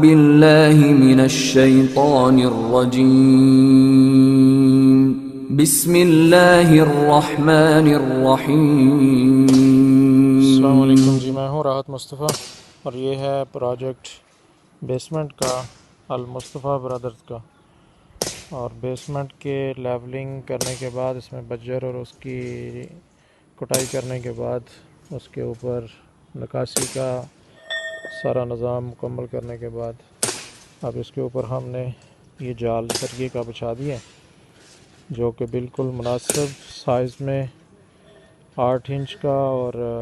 बिल्लाहि मिनश्शैतानिर्रजीम बिस्मिल्लाहिर्रहमानिर्रहीम। अस्सलाम वालेकुम जी, मैं हूँ राहत मुस्तफ़ा और ये है प्रोजेक्ट बेसमेंट का अल मुस्तफ़ा ब्रदर्स का। और बेसमेंट के लेवलिंग करने के बाद इसमें बज्जर और उसकी कुटाई करने के बाद उसके ऊपर नक्काशी का सारा निज़ाम मुकम्मल करने के बाद अब इसके ऊपर हमने ये जाल सरिये का बिछा दिया, जो कि बिल्कुल मुनासिब साइज़ में 8 इंच का, और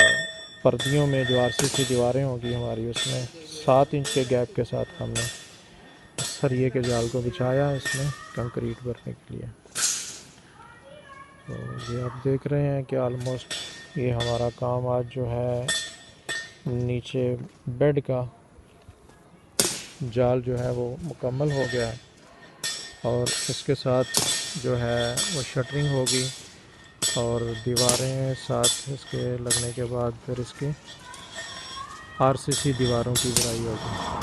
पर्दियों में जो आरसीसी दीवारें होगी हमारी उसमें 7 इंच के गैप के साथ हमने सरिये के जाल को बिछाया इसमें कंक्रीट भरने के लिए। तो ये आप देख रहे हैं कि ऑलमोस्ट ये हमारा काम आज जो है नीचे बेड का जाल जो है वो मुकम्मल हो गया है, और इसके साथ जो है वो शटरिंग होगी और दीवारें साथ इसके लगने के बाद फिर इसकी आरसीसी दीवारों की बुनाई होगी।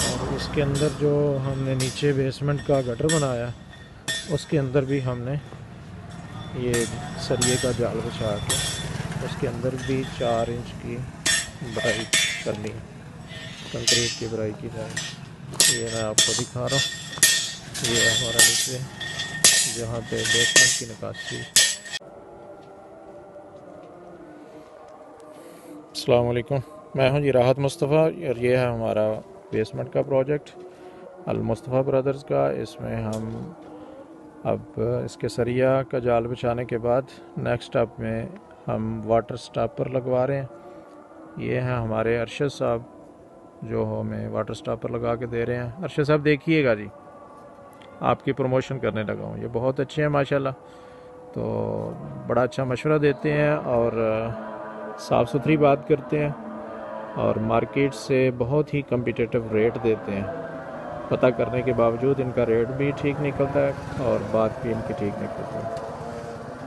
और इसके अंदर जो हमने नीचे बेसमेंट का गटर बनाया उसके अंदर भी हमने ये सरिये का जाल बिछा के उसके अंदर भी 4 इंच की बुराई करनी है, कंक्रीट की बुराई की जाएगी। ये मैं आपको दिखा रहा हूँ, ये है हमारा नीचे जहाँ पे बेसमेंट की नक्काशी। अस्सलाम वालेकुम, मैं हूँ जी राहत मुस्तफ़ा और ये है हमारा बेसमेंट का प्रोजेक्ट अल मुस्तफ़ा ब्रदर्स का। इसमें हम अब इसके सरिया का जाल बिछाने के बाद नेक्स्ट स्टेप में हम वाटर स्टॉपर लगवा रहे हैं। ये हैं हमारे अरशद साहब जो हमें वाटर स्टॉपर लगा के दे रहे हैं। अरशद साहब देखिएगा जी, आपकी प्रमोशन करने लगा हूँ, ये बहुत अच्छे हैं माशाल्लाह, तो बड़ा अच्छा मशवरा देते हैं और साफ़ सुथरी बात करते हैं और मार्केट से बहुत ही कम्पिटिटिव रेट देते हैं। पता करने के बावजूद इनका रेट भी ठीक निकलता है और बात भी इनकी ठीक निकलती है।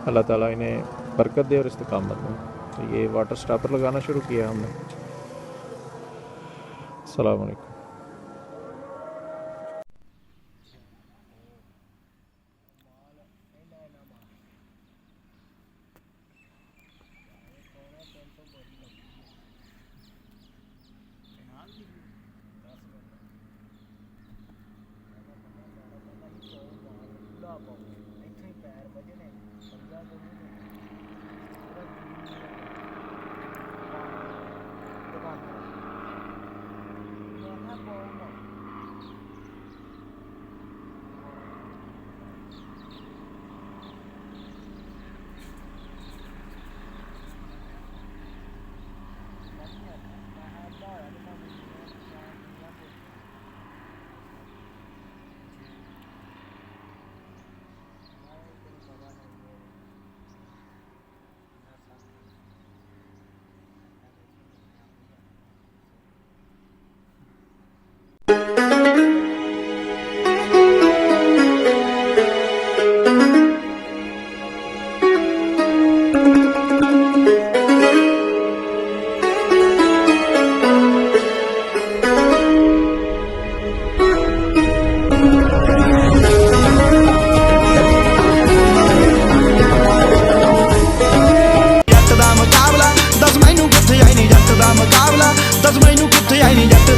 अल्लाह ताला इन्हें बरकत दे और इस्तिकामत दे। तो ये वाटर स्टॉपर लगाना शुरू किया हमने। अस्सलाम वालेकुम। ਦਸ ਮੈਨੂੰ ਕਿੱਥੇ ਆਈ ਨੀ ਜੱਟ